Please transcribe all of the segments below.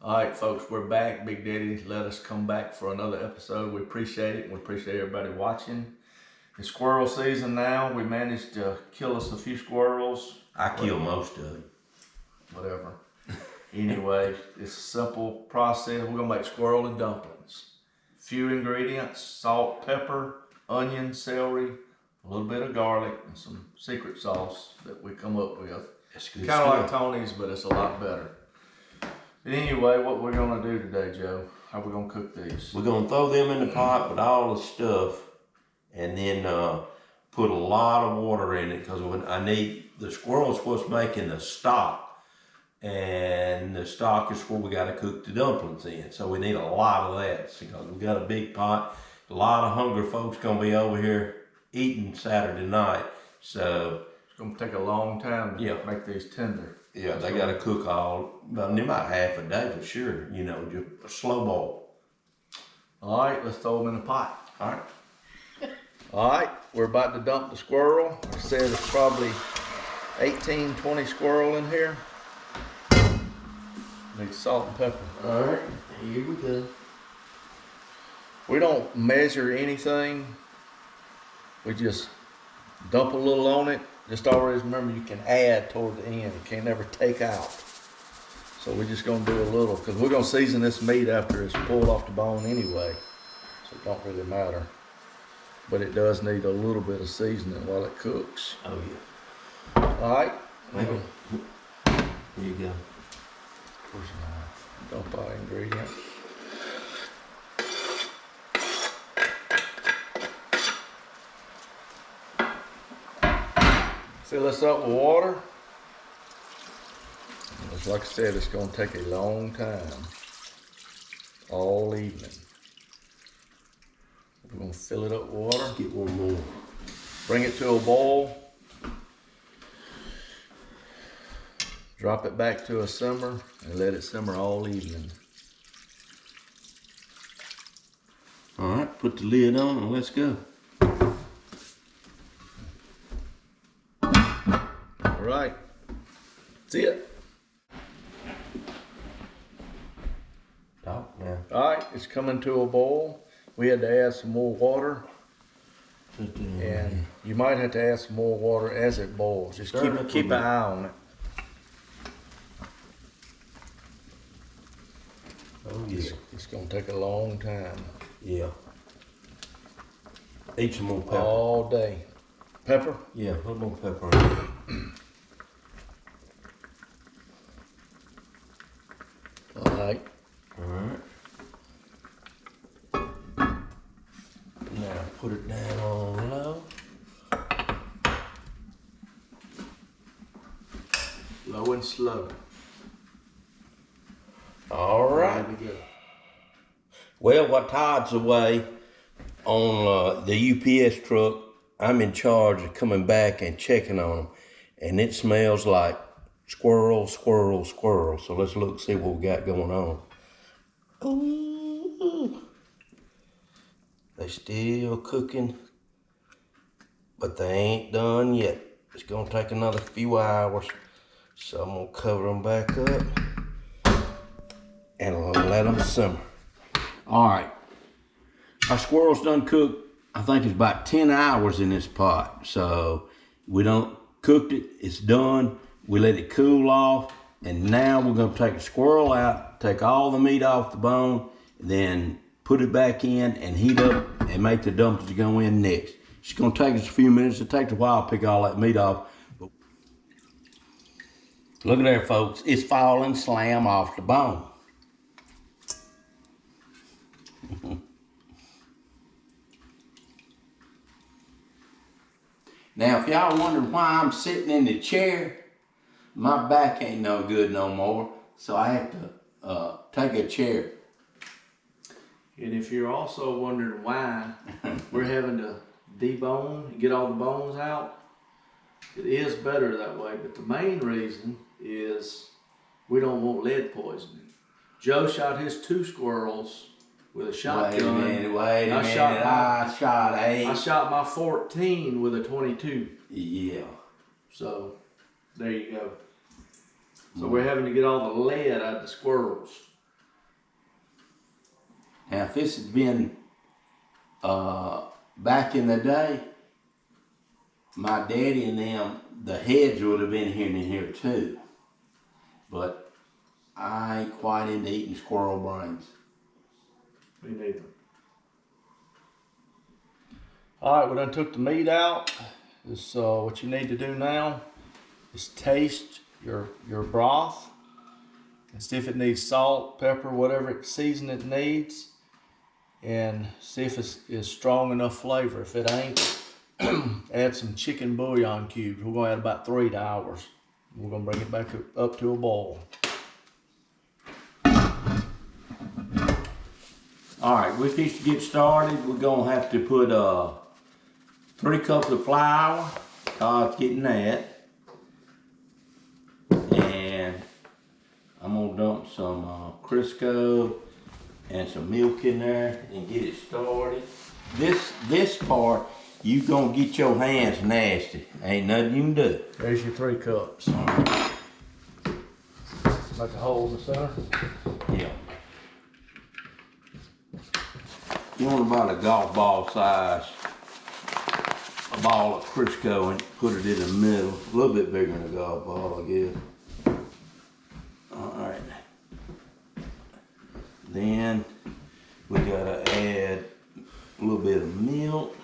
All right, folks, we're back. Big Daddy let us come back for another episode. We appreciate it. We appreciate everybody watching. It's squirrel season now. We managed to kill us a few squirrels. I killed most of them. Whatever. Anyway, it's a simple process. We're gonna make squirrel and dumplings. Few ingredients: salt, pepper, onion, celery, a little bit of garlic, and some secret sauce that we come up with. That's good Kind of like stuff. Tony's, but it's a lot better. But anyway, what we're gonna do today, Joe? How we gonna cook these? We're gonna throw them in the pot with all the stuff, and then put a lot of water in it because I need the squirrel's what's making the stock, and the stock is where we got to cook the dumplings in. So we need a lot of that because we got a big pot. A lot of hungry folks gonna be over here eating Saturday night, so It's gonna take a long time to make these tender. yeah, they got to cook about half a day for sure. You know, just a slow boil. All right, let's throw them in the pot. All right. All right, we're about to dump the squirrel. I said there's probably 18, 20 squirrel in here. Need salt and pepper. All right, here we go. We don't measure anything. We just dump a little on it. Just always remember you can add toward the end. You can't never take out. So we're just gonna do a little because we're gonna season this meat after it's pulled off the bone anyway. So it don't really matter. But it does need a little bit of seasoning while it cooks. Oh yeah. All right. Maybe. Here you go. Dump our ingredients. Fill this up with water. It's like I said, it's gonna take a long time. All evening. We're gonna fill it up with water. Let's get one more. Bring it to a boil. Drop it back to a simmer and let it simmer all evening. All right, put the lid on and let's go. All right, that's it. Talk now. All right, it's coming to a boil. We had to add some more water. And you might have to add some more water as it boils. Just keep an eye on it. Oh yeah. It's gonna take a long time. Yeah. Eat some more pepper. All day. Pepper? Yeah, a little more pepper in it. All right. All right. Now put it down on low. Low and slow. All right. There we go. Well, while Todd's away on the UPS truck, I'm in charge of coming back and checking on them. And it smells like squirrel, squirrel, squirrel. So let's look, see what we got going on. Ooh. They still cooking, but they ain't done yet. It's gonna take another few hours. So I'm gonna cover them back up and I'll let them simmer. All right, our squirrel's done cooked. I think it's about 10 hours in this pot. So we don't cooked it, it's done. We let it cool off. And now we're gonna take the squirrel out, take all the meat off the bone, then put it back in and heat up and make the dumplings go in next. It's gonna take us a few minutes. It takes a while to pick all that meat off. Look at there, folks. It's falling slam off the bone. Now, if y'all wondering why I'm sitting in the chair, my back ain't no good no more, so I have to take a chair. And if you're also wondering why we're having to debone and get all the bones out, it is better that way. But the main reason is we don't want lead poisoning. Joe shot his 2 squirrels with a shotgun. Wait a minute. I shot 8. I shot my 14 with a 22. Yeah. So there you go. So we're having to get all the lead out of the squirrels. Now, if this had been back in the day, my daddy and them, the heads would have been here and in here too. But I ain't quite into eating squirrel brains. Me neither. All right, we done took the meat out. This what you need to do now is taste your broth and see if it needs salt, pepper, whatever season it needs, and see if it's strong enough flavor. If it ain't, add some chicken bouillon cubes. We're gonna add about 3 to ours. We're gonna bring it back up to a boil. All right, with this to get started, we're gonna have to put 3 cups of flour. Todd's getting that. And I'm gonna dump some Crisco and some milk in there and get it started. This part, you gonna get your hands nasty. Ain't nothing you can do. There's your 3 cups. All right. Make a hole in the center. Yeah. You want about a golf ball size, a ball of Crisco, and put it in the middle. A little bit bigger than a golf ball, I guess. All right. Then we gotta add a little bit of milk.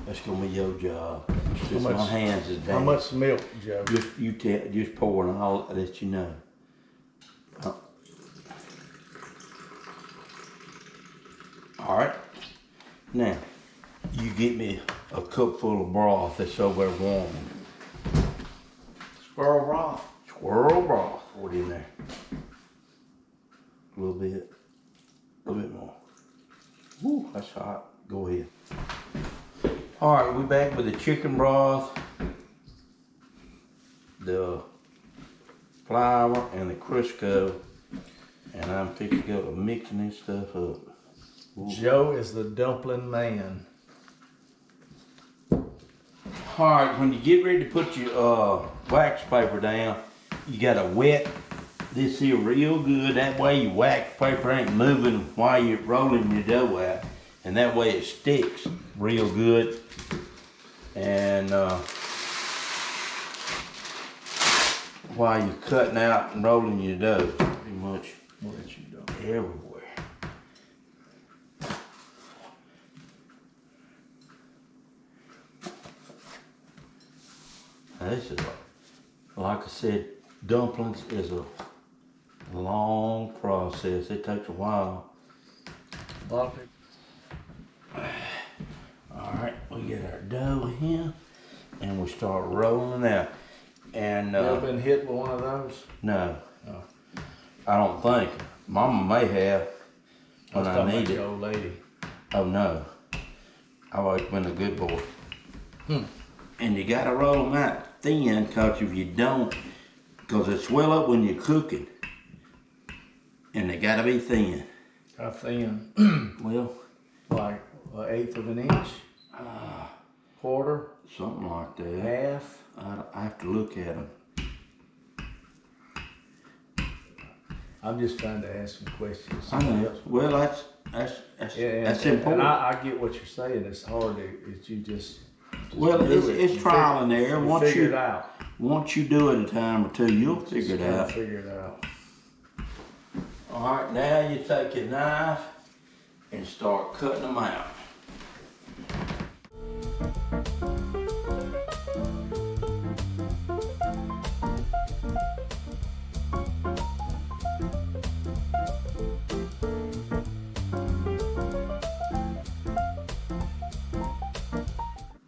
That's gonna be your job. Just my hands is down. How much milk, Joe? Just pour and I'll let you know. All right. Now, you get me a cup full of broth that's over there warm. Squirrel broth. Squirrel broth. Pour it in there. A little bit more. Woo, that's hot. Go ahead. All right, we're back with the chicken broth, the flour, and the Crisco, and I'm fixing to go mixing this stuff up. Ooh. Joe is the dumpling man. All right, when you get ready to put your wax paper down, you gotta wet this here real good. That way your wax paper ain't moving while you're rolling your dough out, and that way it sticks real good. And while you're cutting out and rolling your dough, pretty much everywhere. Now this is, like I said, dumplings is a long process. It takes a while. A lot of people. All right, we get our dough here, and we start rolling out. And You ever been hit with one of those? no, No. I don't think. Mama may have when I need it. Old lady. Oh no, I've always been a good boy. And you gotta roll them out thin, cause if you don't, cause they swell up when you're cooking, and they gotta be thin. How thin? Well, Like 1/8 of an inch? Quarter? something like that. Half? I have to look at them. I'm just trying to ask some questions. I know. Well, that's important. And I get what you're saying. It's hard to, you just Well, do it. it's You trial and figure- error. you Once figure you it out. once you do it a time or two, you'll figure Just it trying to out. Figure it out. All right, now you take your knife and start cutting them out.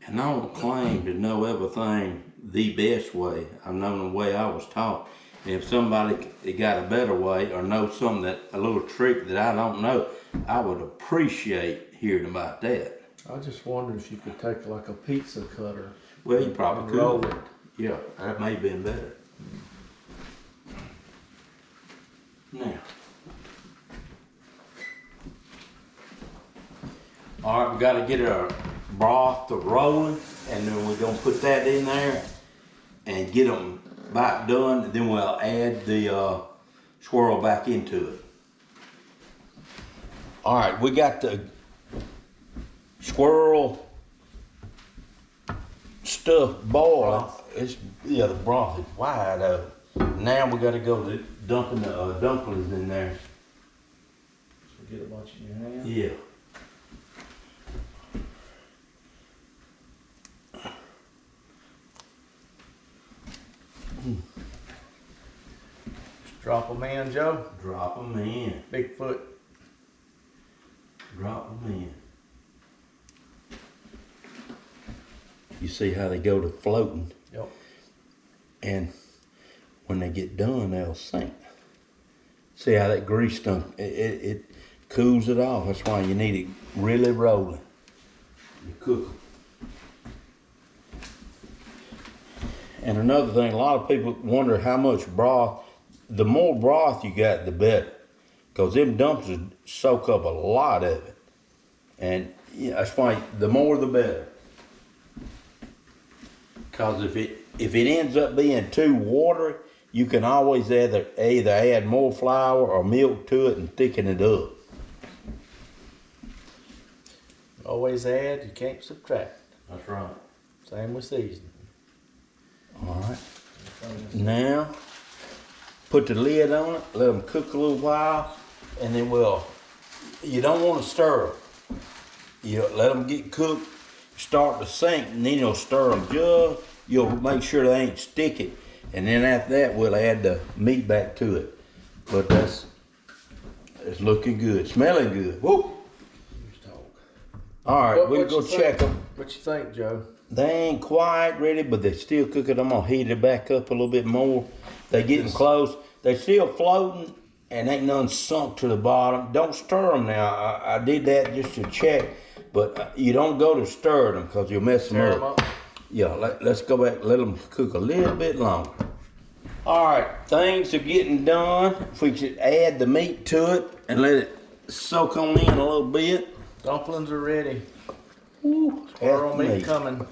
And I don't claim to know everything the best way. I know the way I was taught. And if somebody got a better way or knows something a little trick that I don't know, I would appreciate hearing about that. I just wondered if you could take like a pizza cutter. Well, you probably and could. roll it. Yeah, that may have been better. Now. All right, we got to get our broth to rolling, and then we're going to put that in there and get them about done, and then we'll add the squirrel back into it. All right, we got the squirrel stuff boiling. It's the broth is wide open. Now we got to go to dumping the dumplings in there. So get a bunch in your hand. Yeah. Just drop them in, Joe. Drop them in. Bigfoot. Drop them in. You see how they go to floating? Yep. And when they get done, they'll sink. See how that grease dump, it cools it off. That's why you need it really rolling. You cook them. And another thing, a lot of people wonder how much broth. The more broth you got, the better. Because them dumplings soak up a lot of it. And that's why the more the better. Because if it ends up being too watery, you can always either add more flour or milk to it and thicken it up. Always add, you can't subtract. That's right. Same with seasoning. All right. Now, put the lid on it, let them cook a little while, and then you don't want to stir them. You let them get cooked, start to sink, and then you'll stir them just. You'll make sure they ain't sticky, and then after that, we'll add the meat back to it. But it's looking good, smelling good. Woo! All right, we'll go check them. What you think, Joe? They ain't quite ready, but they still cooking. I'm gonna heat it back up a little bit more. They getting close. They still floating, and ain't none sunk to the bottom. Don't stir them now. I did that just to check, but you don't go to stir them because you'll mess them up. Yeah, let's go back. Let them cook a little bit longer. All right, things are getting done. If we should add the meat to it and let it soak on in a little bit. Dumplings are ready. Woo, Squirrel meat coming.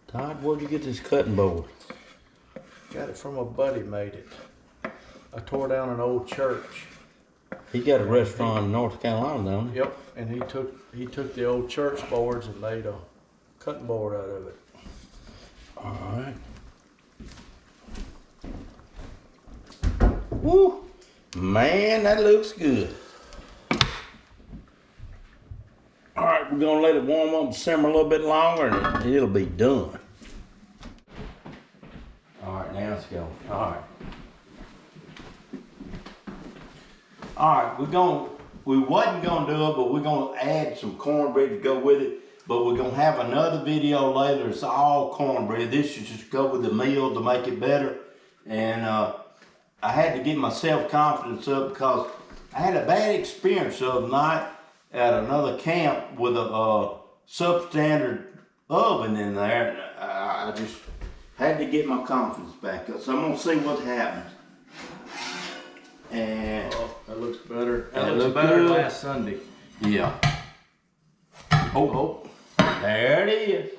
Todd, where'd you get this cutting board? Got it from a buddy made it. I tore down an old church. He got a restaurant in North Carolina, don't he? Yep, and he took the old church boards and made a cutting board out of it. All right. Woo! Man, that looks good. All right, we're gonna let it warm up and simmer a little bit longer, and it'll be done. All right, now it's going. All right. All right, we wasn't gonna do it, but we're gonna add some cornbread to go with it. But we're gonna have another video later. It's all cornbread. This should just go with the meal to make it better. And I had to get my self-confidence up because I had a bad experience the other night at another camp with a substandard oven in there. I just had to get my confidence back up. So I'm gonna see what happens. And that looks better. That looks better than last Sunday. Yeah. Oh, there it is.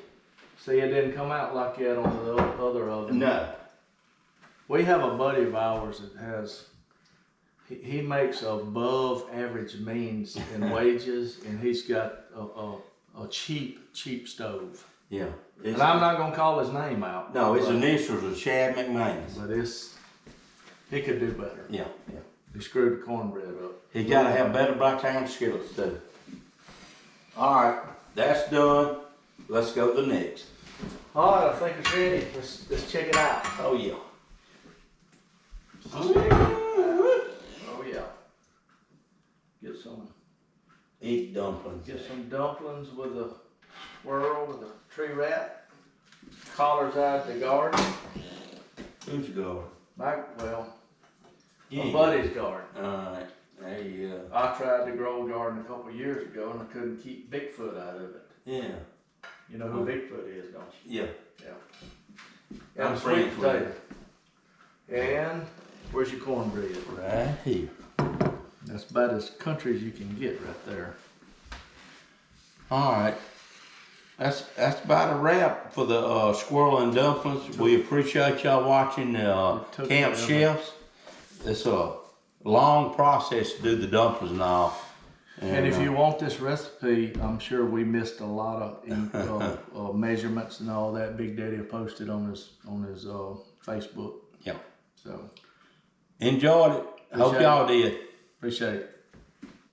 See, it didn't come out like that on the other oven. No. We have a buddy of ours that has, he makes above average means in wages, and he's got a cheap stove. Yeah. And I'm not gonna call his name out. No, his initials are Chad McManus. But he could do better. Yeah, yeah. He screwed the cornbread up. He gotta have better black iron skillets too. All right, that's done. Let's go to the next. All right, I think it's ready. Let's check it out. Oh yeah. Oh yeah. Get some Eat dumplings. Get some dumplings with a squirrel with a tree rat. Collards out the garden. Who's garden? My buddy's garden. Alright, there you go. I tried to grow a garden a couple of years ago and I couldn't keep Bigfoot out of it. Yeah. You know who Bigfoot is, don't you? Yeah. Yeah. And sweet potato. And where's your cornbread? Right here. That's about as country as you can get right there. Alright. That's about a wrap for the Squirrel Dumplins. We appreciate y'all watching Camp Chefs. It's a long process to do the dumplings and all. And if you want this recipe, I'm sure we missed a lot of measurements and all that. Big Daddy will post it on his Facebook. Yeah. So enjoyed it. Hope y'all did. appreciate it.